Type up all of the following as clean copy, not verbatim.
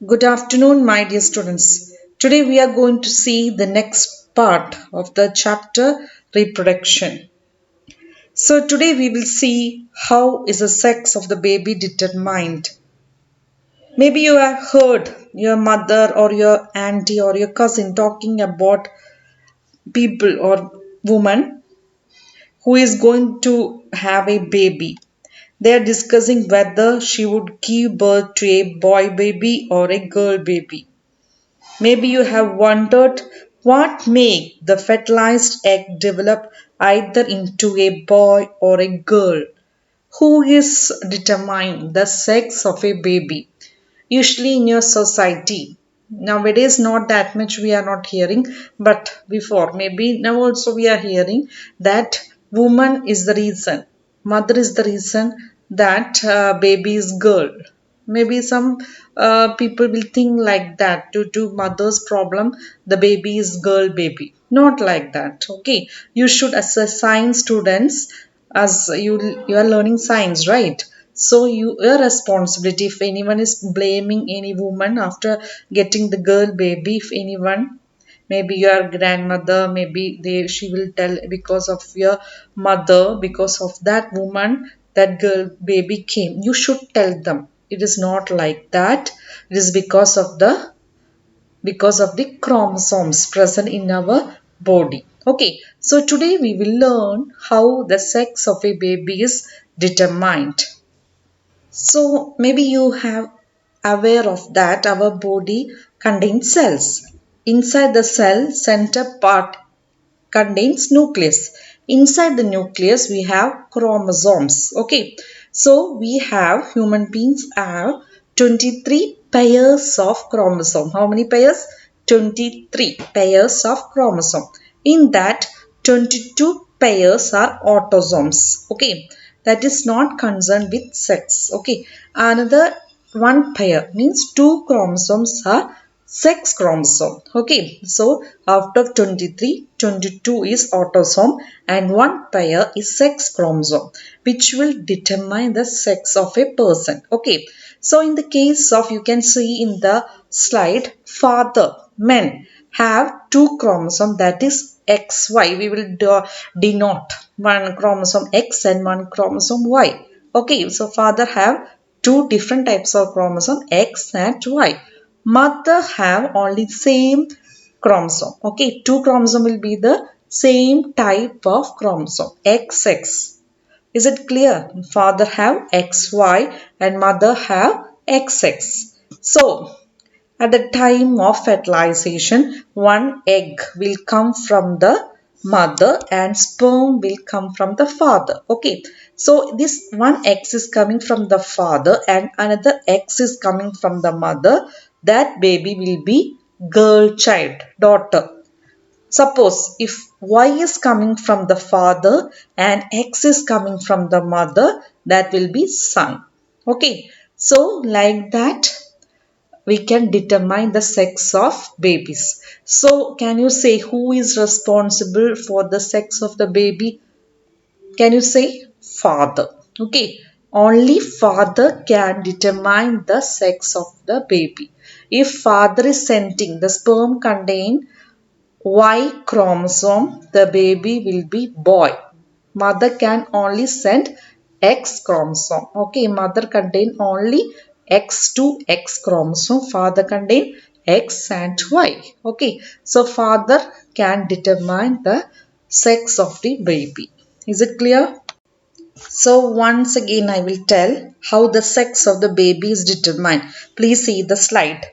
Good afternoon, my dear students. Today we are going to see the next part of the chapter reproduction. So today we will see how is the sex of the baby determined. Maybe you have heard your mother or your auntie or your cousin talking about people or woman who is going to have a baby. They are discussing whether she would give birth to a boy baby or a girl baby. Maybe you have wondered what make the fertilized egg develop either into a boy or a girl. Who is determining the sex of a baby? Usually in your society. Nowadays not that much we are not hearing, but before maybe now also we are hearing that woman is the reason, mother is the reason that baby is girl. Maybe some people will think like that due to mother's problem the baby is girl baby. Not like that. Okay, you should as a science students, as you are learning science, right? So your responsibility, if anyone is blaming any woman after getting the girl baby, if anyone, maybe your grandmother, maybe she will tell because of your mother, because of that woman that girl baby came, you should tell them it is not like that. It is because of the chromosomes present in our body. Okay, so today we will learn how the sex of a baby is determined. So maybe you have aware of that our body contains cells. Inside the cell center part contains nucleus. Inside the nucleus we have chromosomes. Okay. So we have human beings have 23 pairs of chromosome. How many pairs? 23 pairs of chromosome. In that 22 pairs are autosomes. Okay. That is not concerned with sex. Okay. Another one pair means two chromosomes are sex chromosome. Okay, so out of 23, 22 is autosome and one pair is sex chromosome, which will determine the sex of a person. Okay, so in the case of, you can see in the slide, father, men have two chromosome, that is XY. We will denote one chromosome X and one chromosome Y. Okay, so father have two different types of chromosome X and Y. Mother have only same chromosome. Okay, two chromosome will be the same type of chromosome XX. Is it clear? Father have XY and mother have XX. So at the time of fertilization, one egg will come from the mother and sperm will come from the father. Okay. So this one X is coming from the father and another X is coming from the mother. That baby will be girl child, daughter. Suppose if Y is coming from the father and X is coming from the mother, that will be son. Okay. So like that we can determine the sex of babies. So, can you say who is responsible for the sex of the baby? Can you say father? Okay, only father can determine the sex of the baby. If father is sending the sperm contain Y chromosome, the baby will be boy. Mother can only send X chromosome. Okay, mother contain only X to X chromosome. Father contain X and Y. Okay, so father can determine the sex of the baby. Is it clear? So once again I will tell how the sex of the baby is determined. Please see the slide.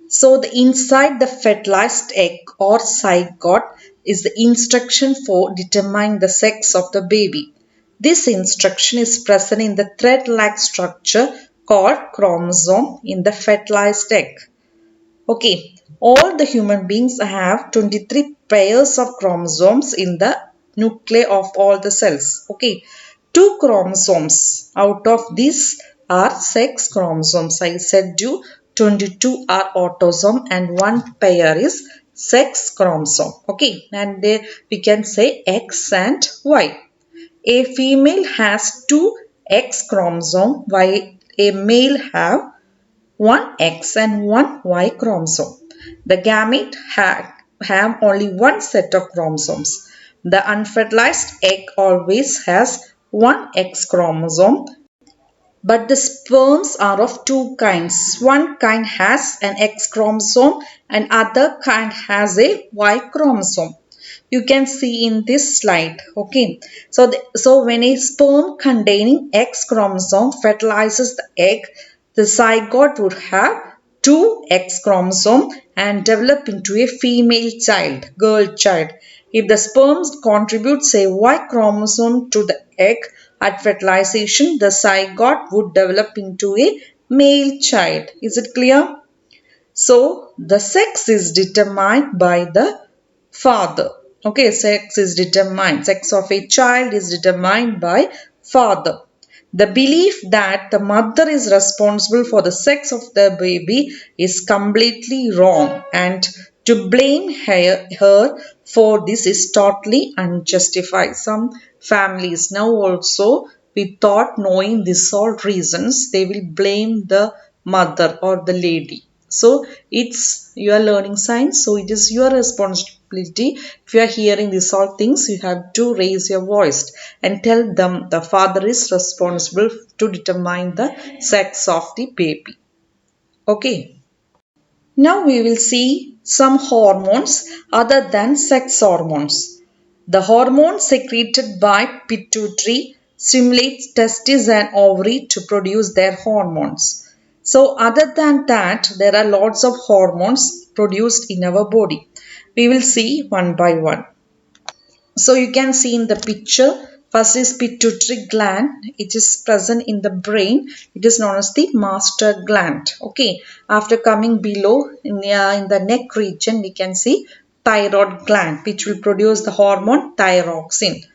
So the inside the fertilized egg or zygote is the instruction for determining the sex of the baby. This instruction is present in the thread-like structure called chromosome in the fertilized egg. Okay, all the human beings have 23 pairs of chromosomes in the nuclei of all the cells. Okay, two chromosomes out of these are sex chromosomes. I said you 22 are autosome and one pair is sex chromosome. Okay, and there we can say X and Y. A female has two X chromosome while a male have one X and one Y chromosome. The gamete have only one set of chromosomes. The unfertilized egg always has one X chromosome, but the sperms are of two kinds. One kind has an X chromosome and other kind has a Y chromosome. You can see in this slide. Okay. So when a sperm containing X chromosome fertilizes the egg, the zygote would have two X chromosome and develop into a female child, girl child. If the sperm contributes a Y chromosome to the egg at fertilization, the zygote would develop into a male child. Is it clear? So the sex is determined by the father. Okay, sex of a child is determined by father. The belief that the mother is responsible for the sex of the baby is completely wrong, and to blame her for this is totally unjustified. Some families now also, without knowing these all reasons, they will blame the mother or the lady. So it's, you are learning science, so it is your responsibility. If you are hearing these all things, you have to raise your voice and tell them the father is responsible to determine the sex of the baby. Okay. Now we will see some hormones other than sex hormones. The hormone secreted by pituitary stimulates testes and ovary to produce their hormones. So other than that, there are lots of hormones produced in our body. We will see one by one. So you can see in the picture, first is pituitary gland. It is present in the brain. It is known as the master gland. Okay. After coming below in the neck region, we can see thyroid gland, which will produce the hormone thyroxine.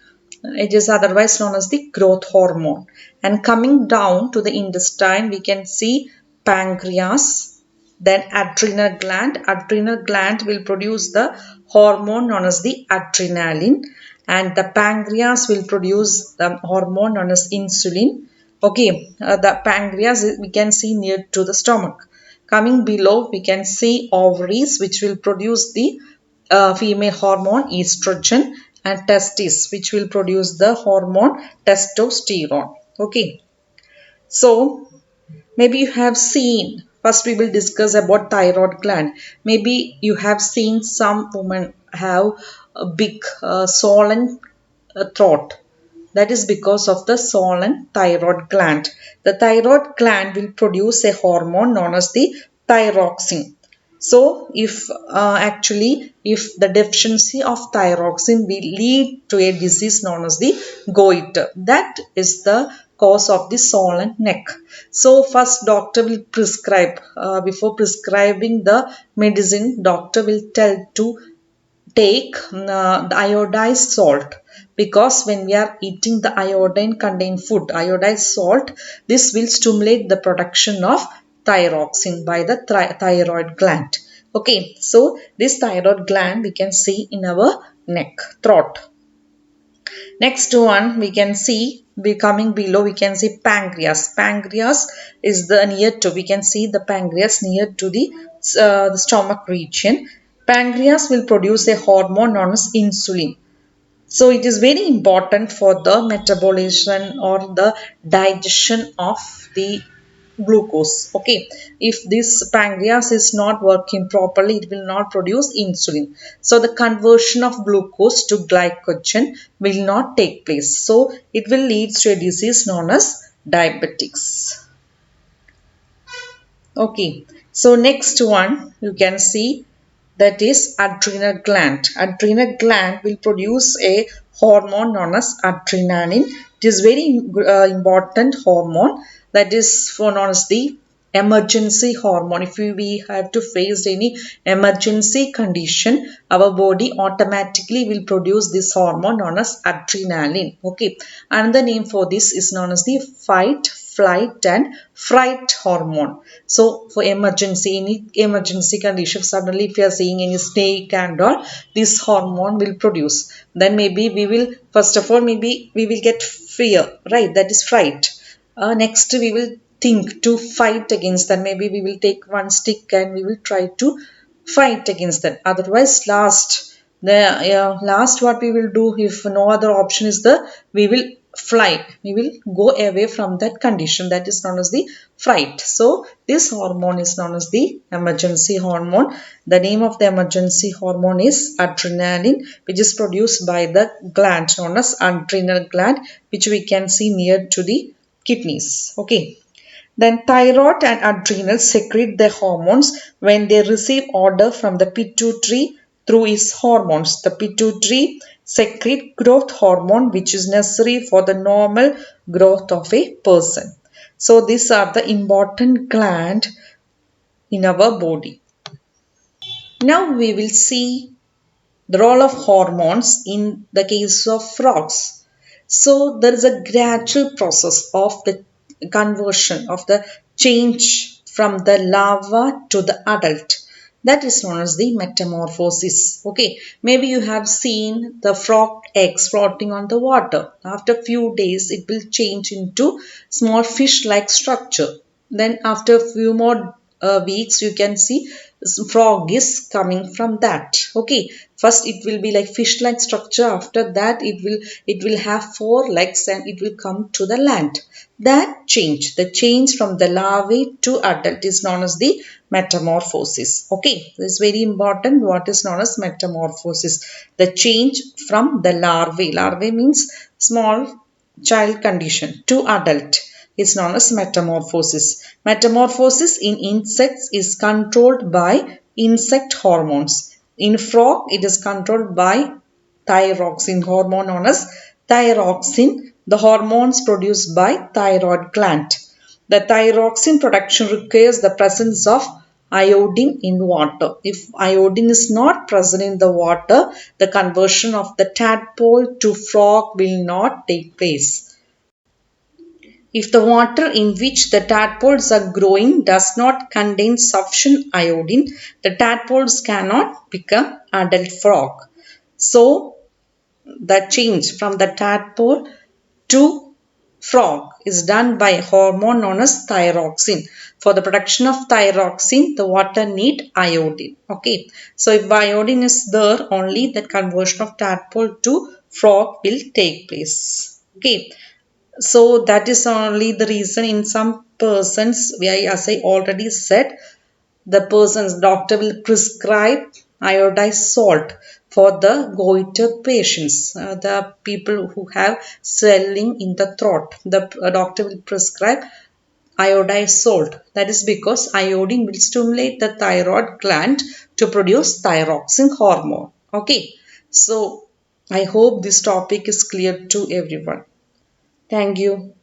It is otherwise known as the growth hormone. And coming down to the intestine, we can see pancreas, then adrenal gland. Adrenal gland will produce the hormone known as the adrenaline, and the pancreas will produce the hormone known as insulin. Okay, the pancreas we can see near to the stomach. Coming below, we can see ovaries, which will produce the female hormone estrogen, and testes, which will produce the hormone testosterone. Okay, so maybe you have seen, first we will discuss about thyroid gland. Maybe you have seen some women have a big swollen throat. That is because of the swollen thyroid gland. The thyroid gland will produce a hormone known as the thyroxine. So if the deficiency of thyroxine will lead to a disease known as the goiter, that is the cause of the swollen neck. So first doctor will prescribe, before prescribing the medicine, doctor will tell to take the iodized salt, because when we are eating the iodine contained food, iodized salt, this will stimulate the production of thyroxine by the thyroid gland. Okay, so this thyroid gland we can see in our neck, throat. Next one we can see, we coming below, we can see pancreas. Pancreas is the near to, we can see the pancreas near to the stomach region. Pancreas will produce a hormone known as insulin. So it is very important for the metabolism or the digestion of the glucose. Okay, if this pancreas is not working properly, it will not produce insulin. So the conversion of glucose to glycogen will not take place. So it will lead to a disease known as diabetics. Okay, so next one you can see, that is adrenal gland. Adrenal gland will produce a hormone known as adrenaline. It is very important hormone, that is for known as the emergency hormone. If we have to face any emergency condition, our body automatically will produce this hormone known as adrenaline. Okay, another name for this is known as the fight, flight and fright hormone. So for emergency, any emergency condition, suddenly if you are seeing any snake and all, this hormone will produce. Then maybe we will, first of all, maybe we will get fear, right? That is fright. Next we will think to fight against that. Maybe we will take one stick and we will try to fight against that. Otherwise, last what we will do if no other option is there, we will fly. We will go away from that condition. That is known as the fright. So this hormone is known as the emergency hormone. The name of the emergency hormone is adrenaline, which is produced by the gland known as adrenal gland, which we can see near to the kidneys. Okay. Then thyroid and adrenal secrete the hormones when they receive order from the pituitary through its hormones. The pituitary secrete growth hormone which is necessary for the normal growth of a person. So these are the important gland in our body. Now we will see the role of hormones in the case of frogs. So there is a gradual process of the conversion of the change from the larva to the adult. That is known as the metamorphosis. Okay, maybe you have seen the frog eggs floating on the water. After a few days, it will change into small fish-like structure. Then after a few more weeks, you can see frog is coming from that. Okay, first it will be like fish like structure. After that it will have four legs and it will come to the land. That change, the change from the larvae to adult is known as the metamorphosis. Okay, this is very important. What is known as metamorphosis? The change from the larvae means small child condition to adult is known as metamorphosis. Metamorphosis in insects is controlled by insect hormones. In frog, it is controlled by thyroxine hormone known as thyroxine, the hormones produced by thyroid gland. The thyroxine production requires the presence of iodine in water. If iodine is not present in the water, the conversion of the tadpole to frog will not take place. If the water in which the tadpoles are growing does not contain sufficient iodine, the tadpoles cannot become adult frog. So, the change from the tadpole to frog is done by a hormone known as thyroxine. For the production of thyroxine, the water need iodine. Okay. So, if iodine is there, only the conversion of tadpole to frog will take place. Okay. So that is only the reason in some persons, as I already said, the person's doctor will prescribe iodized salt for the goiter patients, the people who have swelling in the throat. The doctor will prescribe iodized salt. That is because iodine will stimulate the thyroid gland to produce thyroxine hormone. Okay, so I hope this topic is clear to everyone. Thank you.